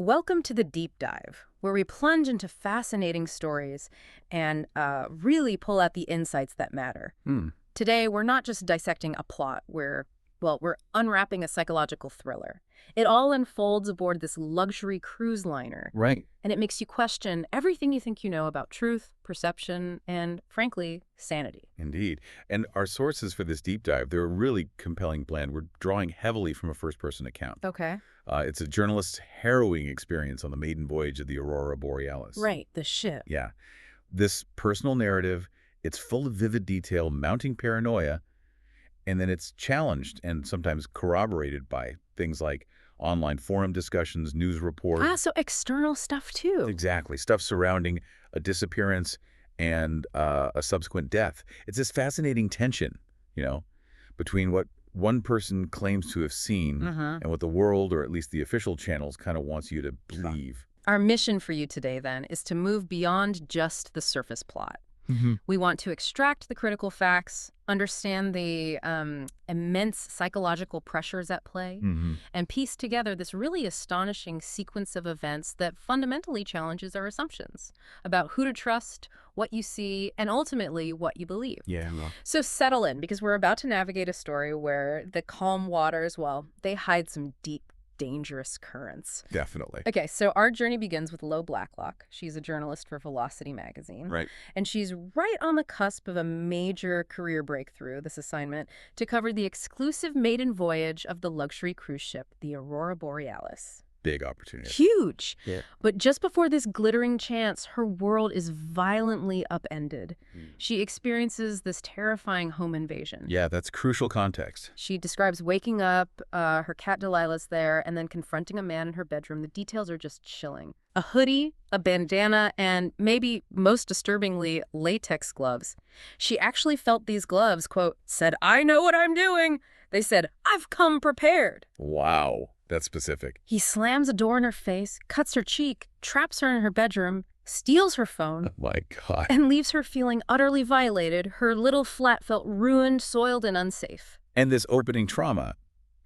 Welcome to the Deep Dive, where we plunge into fascinating stories and really pull out the insights that matter. Hmm. Today, we're not just dissecting a plot, we're unwrapping a psychological thriller. It all unfolds aboard this luxury cruise liner, Right. and it makes you question everything you think you know about truth, perception, and, frankly, sanity. Indeed. And our sources for this deep dive, they're a really compelling blend. We're drawing heavily from a first-person account. Okay. It's a journalist's harrowing experience on the maiden voyage of the Aurora Borealis. Right, the ship. Yeah. This personal narrative, it's full of vivid detail, mounting paranoia, and then it's challenged and sometimes corroborated by things like online forum discussions, news reports. So external stuff, too. Exactly. Stuff surrounding a disappearance and a subsequent death. It's this fascinating tension, between what one person claims to have seen and what the world, or at least the official channels, kind of wants you to believe. Our mission for you today, then, is to move beyond just the surface plot. We want to extract the critical facts, understand the immense psychological pressures at play, and piece together this really astonishing sequence of events that fundamentally challenges our assumptions about who to trust, what you see, and ultimately what you believe. Yeah. Well, So settle in, because we're about to navigate a story where the calm waters, well, they hide some deep, dangerous currents. definitely. Okay, so our journey begins with Lo Blacklock. She's a journalist for Velocity magazine. Right. And she's right on the cusp of a major career breakthrough, this assignment, to cover the exclusive maiden voyage of the luxury cruise ship, the Aurora Borealis. Big opportunity. Huge! Yeah. But just before this glittering chance, her world is violently upended. She experiences this terrifying home invasion. Yeah, that's crucial context. She describes waking up, her cat Delilah's there, and then confronting a man in her bedroom. The details are just chilling. A hoodie, a bandana, and maybe most disturbingly, latex gloves. She actually felt these gloves, quote, said, "I know what I'm doing." They said, "I've come prepared." Wow. That's specific. He slams a door in her face, cuts her cheek, traps her in her bedroom, steals her phone, Oh my God. and leaves her feeling utterly violated. Her little flat felt ruined, soiled, and unsafe. And this opening trauma,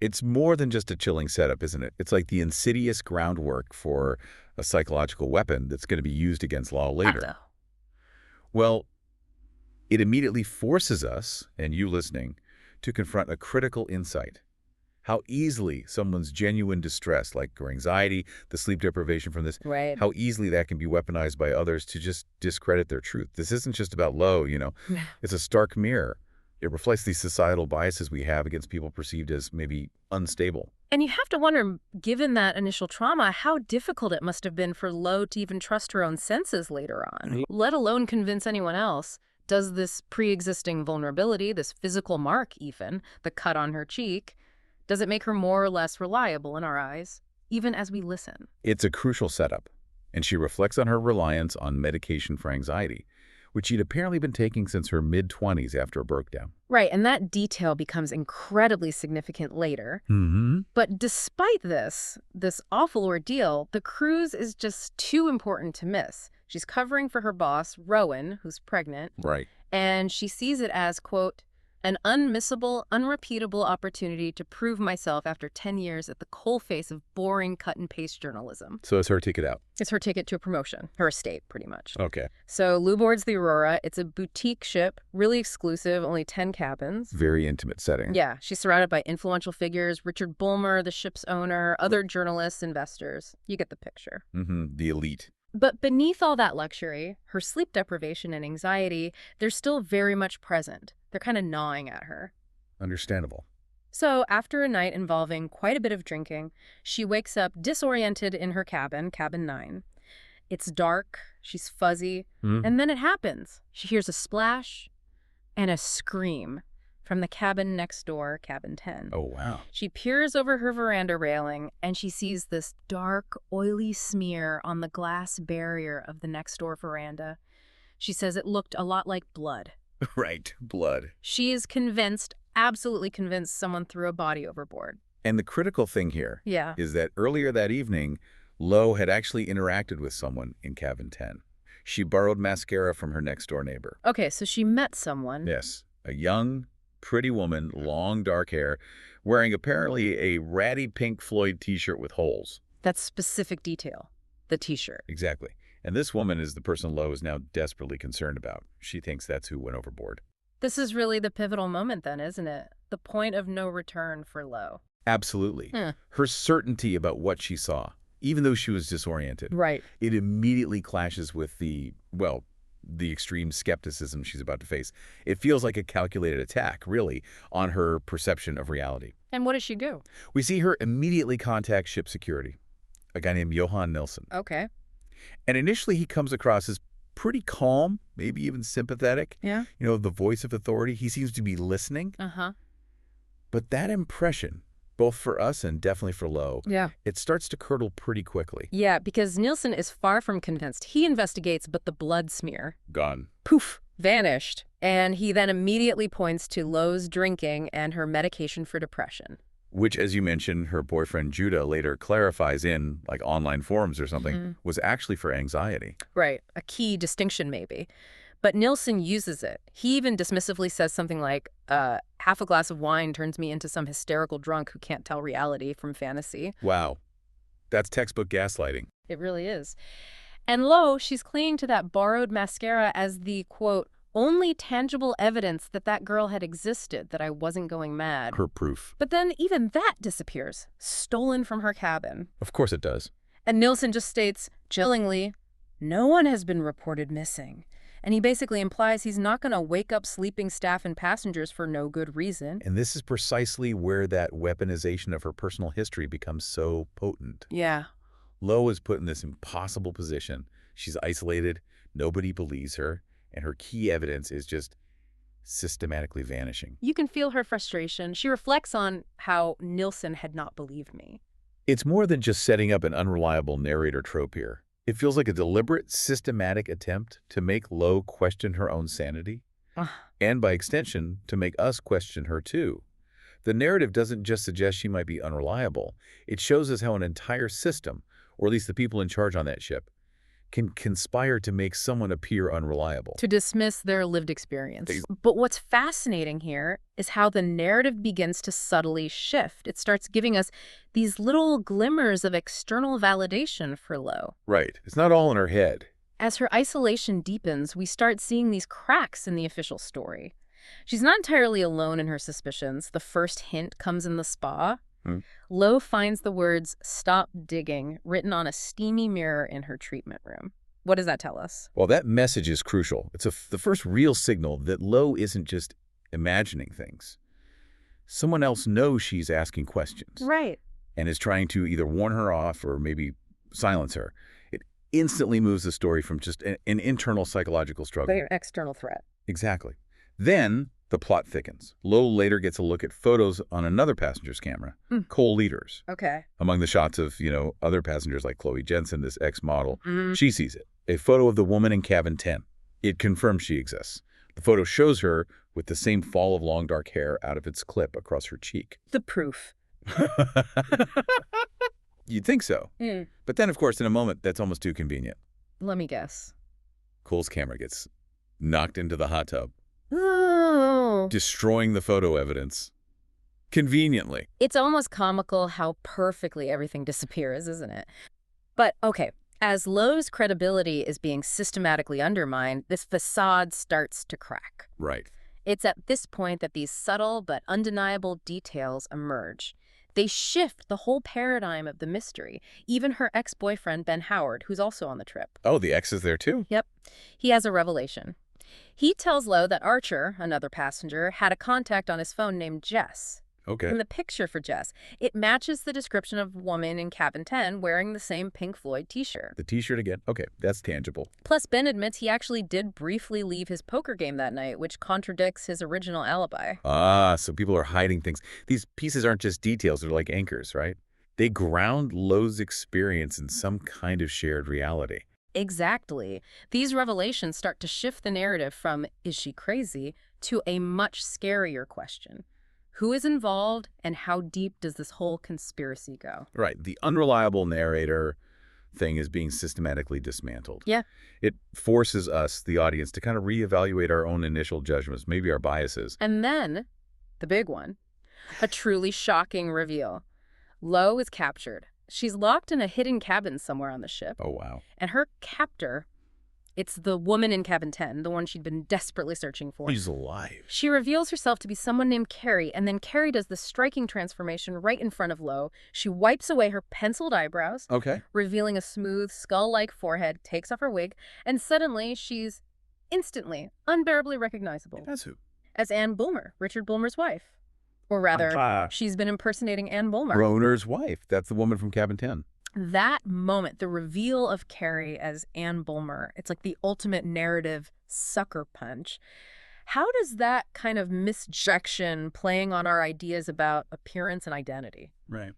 it's more than just a chilling setup, isn't it? It's like the insidious groundwork for a psychological weapon that's going to be used against Law later. Otto. Well, it immediately forces us, and you listening, to confront a critical insight. How easily someone's genuine distress, like her anxiety, the sleep deprivation from this, Right. how easily that can be weaponized by others to just discredit their truth. This isn't just about Lo, It's a stark mirror. It reflects these societal biases we have against people perceived as maybe unstable. And you have to wonder, given that initial trauma, how difficult it must have been for Lo to even trust her own senses later on, let alone convince anyone else. Does this pre-existing vulnerability, this physical mark even, the cut on her cheek, does it make her more or less reliable in our eyes, even as we listen? It's a crucial setup, and she reflects on her reliance on medication for anxiety, which she'd apparently been taking since her mid-20s after a breakdown. Right, and that detail becomes incredibly significant later. But despite this awful ordeal, the cruise is just too important to miss. She's covering for her boss, Rowan, who's pregnant, Right. and she sees it as, quote, an unmissable, unrepeatable opportunity to prove myself after 10 years at the coalface of boring cut-and-paste journalism. So it's her ticket out. It's her ticket to a promotion, her estate, pretty much. Okay. So Lou boards the Aurora. It's a boutique ship, really exclusive, only 10 cabins. Very intimate setting. Yeah, she's surrounded by influential figures, Richard Bulmer, the ship's owner, other journalists, investors. You get the picture. The elite. But beneath all that luxury, her sleep deprivation and anxiety, they're still very much present. They're kind of gnawing at her. Understandable. So after a night involving quite a bit of drinking, she wakes up disoriented in her cabin, cabin 9. It's dark, she's fuzzy, and then it happens. She hears a splash and a scream from the cabin next door, cabin 10. Oh, wow. She peers over her veranda railing, and she sees this dark, oily smear on the glass barrier of the next door veranda. She says it looked a lot like blood. Right. Blood. She is convinced, absolutely convinced, someone threw a body overboard. And the critical thing here Yeah. is that earlier that evening, Lo had actually interacted with someone in cabin 10. She borrowed mascara from her next-door neighbor. Okay, so she met someone. Yes. A young, pretty woman, long dark hair, wearing apparently a ratty Pink Floyd t-shirt with holes. That specific detail, the T-shirt. Exactly. And this woman is the person Lowe is now desperately concerned about. She thinks that's who went overboard. This is really the pivotal moment then, isn't it? The point of no return for Lowe. Absolutely. Her certainty about what she saw, even though she was disoriented, Right. it immediately clashes with the extreme skepticism she's about to face. It feels like a calculated attack, really, on her perception of reality. And what does she do? We see her immediately contact ship security, a guy named Johan Nilsson. Okay. And initially he comes across as pretty calm, maybe even sympathetic. Yeah. You know, the voice of authority. He seems to be listening. But that impression, both for us and definitely for Lowe, it starts to curdle pretty quickly. Yeah, because Nielsen is far from convinced. He investigates, but the blood smear, Gone. poof, vanished. And he then immediately points to Lowe's drinking and her medication for depression. Which, as you mentioned, her boyfriend Judah later clarifies in, like, online forums or something, was actually for anxiety. Right, a key distinction maybe. But Nielsen uses it. He even dismissively says something like, half a glass of wine turns me into some hysterical drunk who can't tell reality from fantasy. Wow. That's textbook gaslighting. It really is. And Lowe, she's clinging to that borrowed mascara as the, quote, only tangible evidence that that girl had existed, that I wasn't going mad. Her proof. But then even that disappears, stolen from her cabin. Of course it does. And Nielsen just states, chillingly, no one has been reported missing. And he basically implies he's not going to wake up sleeping staff and passengers for no good reason. And this is precisely where that weaponization of her personal history becomes so potent. Yeah. Lowe is put in this impossible position. She's isolated, nobody believes her, and her key evidence is just systematically vanishing. You can feel her frustration. She reflects on how Nielsen had not believed me. It's more than just setting up an unreliable narrator trope here. It feels like a deliberate, systematic attempt to make Lowe question her own sanity, and by extension, to make us question her too. The narrative doesn't just suggest she might be unreliable. It shows us how an entire system, or at least the people in charge on that ship, can conspire to make someone appear unreliable. To dismiss their lived experience. But what's fascinating here is how the narrative begins to subtly shift. It starts giving us these little glimmers of external validation for Lowe. Right. It's not all in her head. As her isolation deepens, we start seeing these cracks in the official story. She's not entirely alone in her suspicions. The first hint comes in the spa. Lowe finds the words, "Stop digging," written on a steamy mirror in her treatment room. What does that tell us? Well, that message is crucial. It's the first real signal that Lowe isn't just imagining things. Someone else knows she's asking questions. Right. And is trying to either warn her off or maybe silence her. It instantly moves the story from just an internal psychological struggle. An external threat. Exactly. Then the plot thickens. Lowe later gets a look at photos on another passenger's camera, co-leaders. Okay. Among the shots of, other passengers like Chloe Jensen, this ex-model, she sees it. A photo of the woman in cabin 10. It confirms she exists. The photo shows her with the same fall of long dark hair out of its clip across her cheek. The proof. You'd think so. But then, of course, in a moment, that's almost too convenient. Let me guess. Cole's camera gets knocked into the hot tub, Oh. destroying the photo evidence. Conveniently. It's almost comical how perfectly everything disappears, isn't it? But, okay, as Lowe's credibility is being systematically undermined, this facade starts to crack. Right. It's at this point that these subtle but undeniable details emerge. They shift the whole paradigm of the mystery. Even her ex-boyfriend, Ben Howard, who's also on the trip. Oh, the ex is there too? Yep. He has a revelation. He tells Lowe that Archer, another passenger, had a contact on his phone named Jess. Okay. In the picture for Jess, it matches the description of a woman in cabin 10 wearing the same Pink Floyd t-shirt. The t-shirt again? Okay, that's tangible. Plus, Ben admits he actually did briefly leave his poker game that night, which contradicts his original alibi. Ah, so people are hiding things. These pieces aren't just details, they're like anchors, right? They ground Lowe's experience in some kind of shared reality. Exactly. These revelations start to shift the narrative from, is she crazy, to a much scarier question. Who is involved, and how deep does this whole conspiracy go? Right. The unreliable narrator thing is being systematically dismantled. Yeah. It forces us, the audience, to kind of reevaluate our own initial judgments, maybe our biases. And then, the big one, a truly shocking reveal. Lowe is captured. She's locked in a hidden cabin somewhere on the ship. Oh, wow. And her captor, it's the woman in cabin 10, the one she'd been desperately searching for. She's alive. She reveals herself to be someone named Carrie, and then Carrie does the striking transformation right in front of Lo. She wipes away her penciled eyebrows, Okay. revealing a smooth, skull-like forehead, takes off her wig, and suddenly she's instantly, unbearably recognizable. That's who? As Anne Bulmer, Richard Bulmer's wife. Or rather, she's been impersonating Anne Bulmer. Groner's wife. That's the woman from Cabin 10. That moment, the reveal of Carrie as Anne Bulmer, it's like the ultimate narrative sucker punch. How does that kind of misjection playing on our ideas about appearance and identity? Right.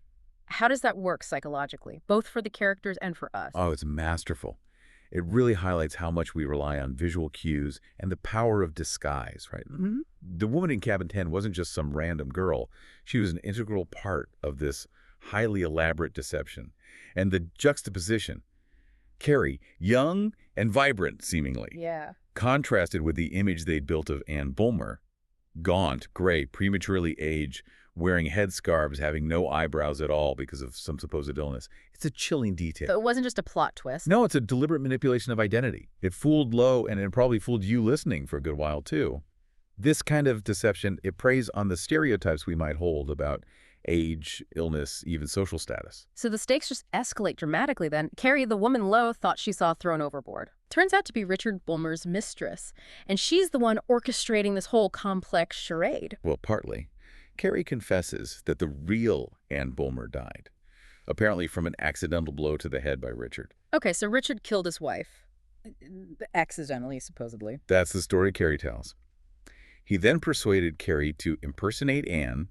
How does that work psychologically, both for the characters and for us? Oh, it's masterful. It really highlights how much we rely on visual cues and the power of disguise, right? Mm-hmm. The woman in Cabin 10 wasn't just some random girl. She was an integral part of this highly elaborate deception. And the juxtaposition, Carrie, young and vibrant, seemingly, Yeah. contrasted with the image they'd built of Anne Bulmer, gaunt, gray, prematurely aged, wearing headscarves, having no eyebrows at all because of some supposed illness. It's a chilling detail. But it wasn't just a plot twist. No, it's a deliberate manipulation of identity. It fooled Lo, and it probably fooled you listening for a good while, too. This kind of deception, it preys on the stereotypes we might hold about age, illness, even social status. So the stakes just escalate dramatically then. Carrie, the woman Lo thought she saw thrown overboard, turns out to be Richard Bulmer's mistress. And she's the one orchestrating this whole complex charade. Well, partly. Carrie confesses that the real Anne Bulmer died, apparently from an accidental blow to the head by Richard. Okay, so Richard killed his wife. Accidentally, supposedly. That's the story Carrie tells. He then persuaded Carrie to impersonate Anne,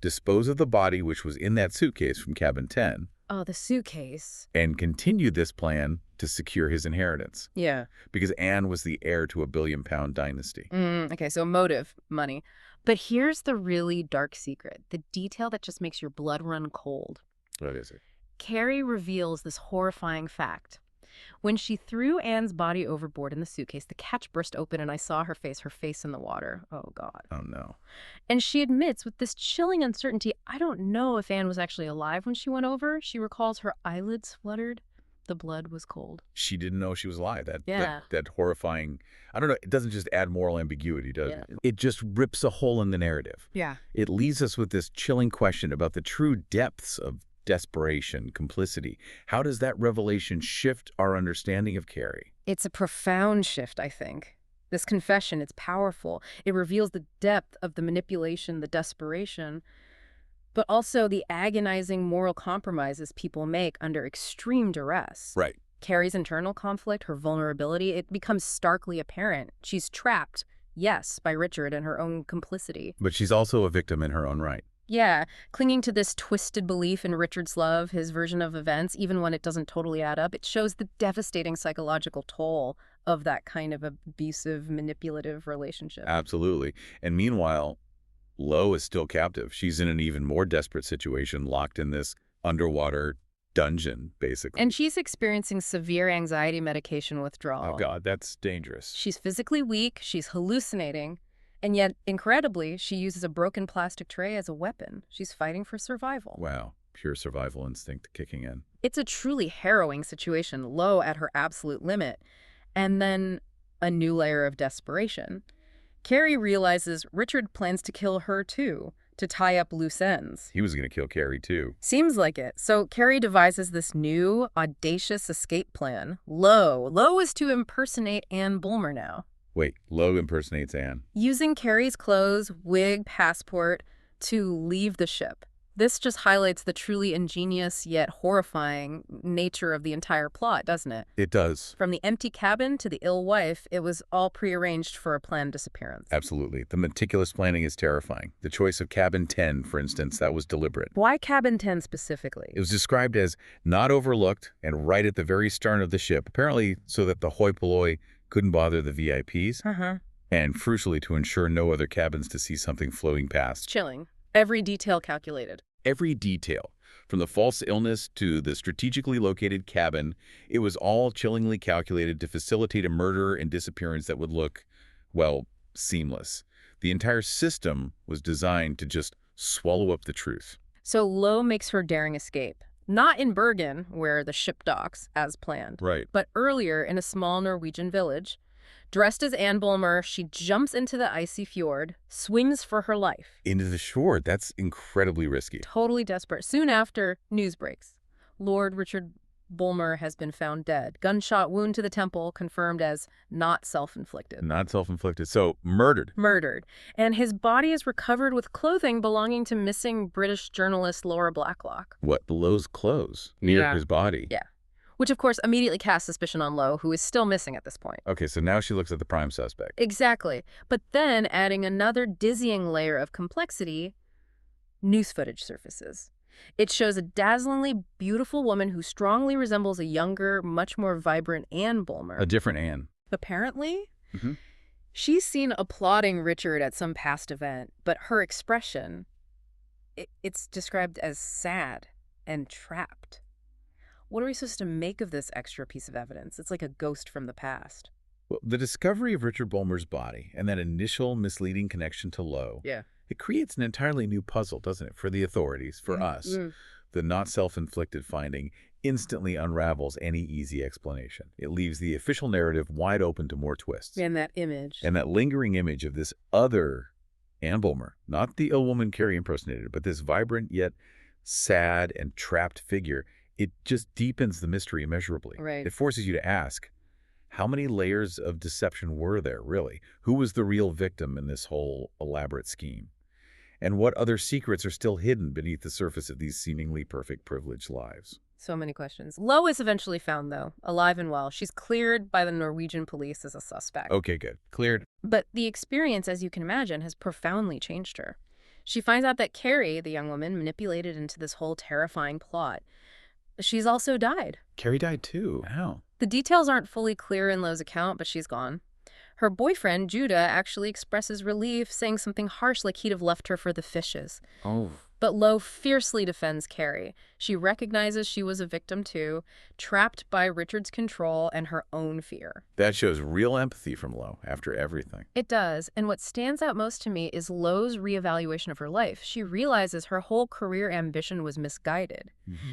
dispose of the body which was in that suitcase from Cabin 10, Oh, the suitcase. and continued this plan to secure his inheritance, Yeah. because Anne was the heir to a billion-pound dynasty. Okay, so motive, money. But here's the really dark secret, the detail that just makes your blood run cold. What is it? Carrie reveals this horrifying fact. When she threw Anne's body overboard in the suitcase, the catch burst open and I saw her face in the water. Oh, God. Oh, no. And she admits with this chilling uncertainty, I don't know if Anne was actually alive when she went over. She recalls her eyelids fluttered. The blood was cold. She didn't know she was alive. Yeah. That horrifying, I don't know, it doesn't just add moral ambiguity, does it? Yeah. It just rips a hole in the narrative. Yeah. It leaves us with this chilling question about the true depths of desperation, complicity. How does that revelation shift our understanding of Carrie? It's a profound shift, I think. This confession, it's powerful. It reveals the depth of the manipulation, the desperation, but also the agonizing moral compromises people make under extreme duress. Right. Carrie's internal conflict, her vulnerability, it becomes starkly apparent. She's trapped, yes, by Richard and her own complicity. But she's also a victim in her own right. Yeah, clinging to this twisted belief in Richard's love, his version of events, even when it doesn't totally add up, it shows the devastating psychological toll of that kind of abusive, manipulative relationship. Absolutely. And meanwhile, Lo is still captive. She's in an even more desperate situation, locked in this underwater dungeon, basically. And she's experiencing severe anxiety medication withdrawal. Oh, God, that's dangerous. She's physically weak, she's hallucinating, and yet, incredibly, she uses a broken plastic tray as a weapon. She's fighting for survival. Wow. Pure survival instinct kicking in. It's a truly harrowing situation, Lo at her absolute limit. And then a new layer of desperation. Carrie realizes Richard plans to kill her too, to tie up loose ends. He was going to kill Carrie, too. Seems like it. So Carrie devises this new, audacious escape plan. Lo is to impersonate Anne Bulmer now. Wait, Lo impersonates Anne. Using Carrie's clothes, wig, passport to leave the ship. This just highlights the truly ingenious yet horrifying nature of the entire plot, doesn't it? It does. From the empty cabin to the ill wife, it was all prearranged for a planned disappearance. Absolutely. The meticulous planning is terrifying. The choice of Cabin 10, for instance, that was deliberate. Why Cabin 10 specifically? It was described as not overlooked and right at the very stern of the ship, apparently so that the hoi polloi couldn't bother the VIPs, and crucially to ensure no other cabins to see something floating past. Chilling. Every detail calculated. Every detail, from the false illness to the strategically located cabin, it was all chillingly calculated to facilitate a murder and disappearance that would look, well, seamless. The entire system was designed to just swallow up the truth. So Lo makes her daring escape. Not in Bergen, where the ship docks, as planned, Right. but earlier in a small Norwegian village. Dressed as Anne Bulmer, she jumps into the icy fjord, swims for her life. Into the shore. That's incredibly risky. Totally desperate. Soon after, news breaks. Lord Richard Bulmer has been found dead. Gunshot wound to the temple, confirmed as not self-inflicted. Not self-inflicted. So, murdered. Murdered. And his body is recovered with clothing belonging to missing British journalist Laura Blacklock. What? Lowe's clothes near his body? Yeah. Which, of course, immediately casts suspicion on Lowe, who is still missing at this point. Okay, so now she looks at the prime suspect. Exactly. But then, adding another dizzying layer of complexity, news footage surfaces. It shows a dazzlingly beautiful woman who strongly resembles a younger, much more vibrant Anne Bulmer. A different Anne. Apparently, Mm-hmm. she's seen applauding Richard at some past event, but her expression, it's described as sad and trapped. What are we supposed to make of this extra piece of evidence? It's like a ghost from the past. Well, the discovery of Richard Bulmer's body and that initial misleading connection to Lowe, it creates an entirely new puzzle, doesn't it, for the authorities, for us. The not self-inflicted finding instantly unravels any easy explanation. It leaves the official narrative wide open to more twists. And that image. And that lingering image of this other Anne Bulmer, not the ill woman Carrie impersonated, but this vibrant yet sad and trapped figure, it just deepens the mystery immeasurably. Right. It forces you to ask, how many layers of deception were there, really? Who was the real victim in this whole elaborate scheme? And what other secrets are still hidden beneath the surface of these seemingly perfect, privileged lives? So many questions. Lowe is eventually found, though, alive and well. She's cleared by the Norwegian police as a suspect. Okay, good. Cleared. But the experience, as you can imagine, has profoundly changed her. She finds out that Carrie, the young woman, manipulated into this whole terrifying plot. She's also died. Carrie died too. How? The details aren't fully clear in Lowe's account, but she's gone. Her boyfriend, Judah, actually expresses relief, saying something harsh like he'd have left her for the fishes. Oh. But Lowe fiercely defends Carrie. She recognizes she was a victim too, trapped by Richard's control and her own fear. That shows real empathy from Lowe after everything. It does, and what stands out most to me is Lowe's reevaluation of her life. She realizes her whole career ambition was misguided.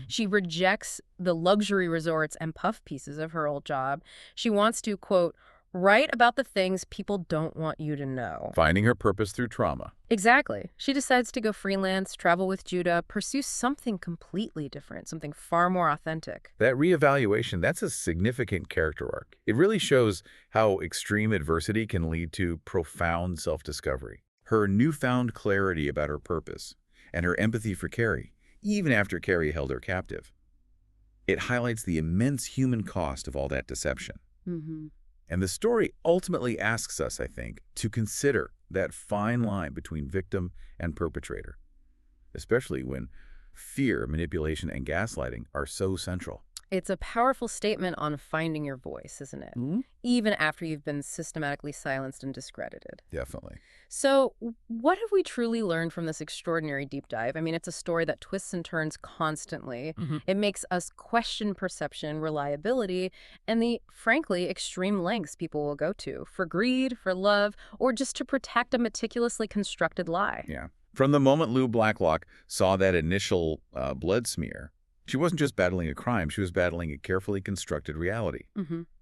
She rejects the luxury resorts and puff pieces of her old job. She wants to, quote, write about the things people don't want you to know. Finding her purpose through trauma. Exactly. She decides to go freelance, travel with Judah, pursue something completely different, something far more authentic. That reevaluation, that's a significant character arc. It really shows how extreme adversity can lead to profound self-discovery. Her newfound clarity about her purpose and her empathy for Carrie, even after Carrie held her captive. It highlights the immense human cost of all that deception. And the story ultimately asks us, I think, to consider that fine line between victim and perpetrator, especially when fear, manipulation, and gaslighting are so central. It's a powerful statement on finding your voice, isn't it? Even after you've been systematically silenced and discredited. Definitely. So what have we truly learned from this extraordinary deep dive? I mean, it's a story that twists and turns constantly. It makes us question perception, reliability, and the, frankly, extreme lengths people will go to for greed, for love, or just to protect a meticulously constructed lie. Yeah. From the moment Lou Blacklock saw that initial blood smear, she wasn't just battling a crime, she was battling a carefully constructed reality.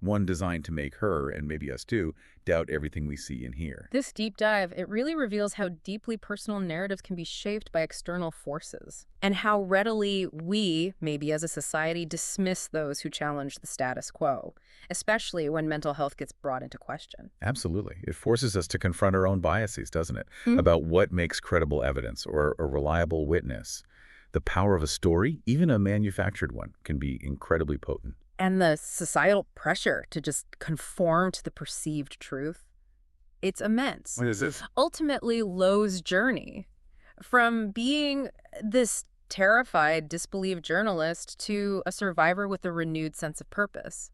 One designed to make her, and maybe us too, doubt everything we see and hear. This deep dive, it really reveals how deeply personal narratives can be shaped by external forces, and how readily we, maybe as a society, dismiss those who challenge the status quo, especially when mental health gets brought into question. Absolutely. It forces us to confront our own biases, doesn't it? About what makes credible evidence or a reliable witness. The power of a story, even a manufactured one, can be incredibly potent. And the societal pressure to just conform to the perceived truth, it's immense. What is this? Ultimately, Lowe's journey from being this terrified, disbelieved journalist to a survivor with a renewed sense of purpose.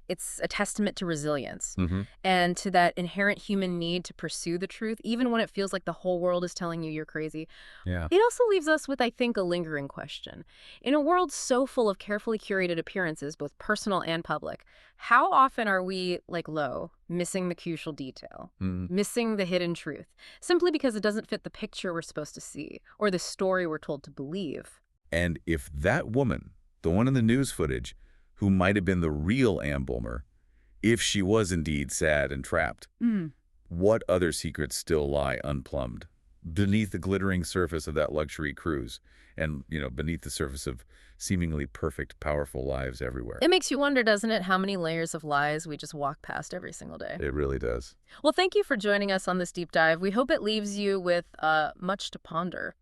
It's a testament to resilience and to that inherent human need to pursue the truth, even when it feels like the whole world is telling you you're crazy. Yeah. It also leaves us with, I think, a lingering question. In a world so full of carefully curated appearances, both personal and public, how often are we, like Lowe, missing the crucial detail, missing the hidden truth, simply because it doesn't fit the picture we're supposed to see or the story we're told to believe? And if that woman the one in the news footage, who might have been the real Anne Bulmer, if she was indeed sad and trapped. What other secrets still lie unplumbed beneath the glittering surface of that luxury cruise and, beneath the surface of seemingly perfect, powerful lives everywhere? It makes you wonder, doesn't it, how many layers of lies we just walk past every single day? It really does. Well, thank you for joining us on this deep dive. We hope it leaves you with much to ponder.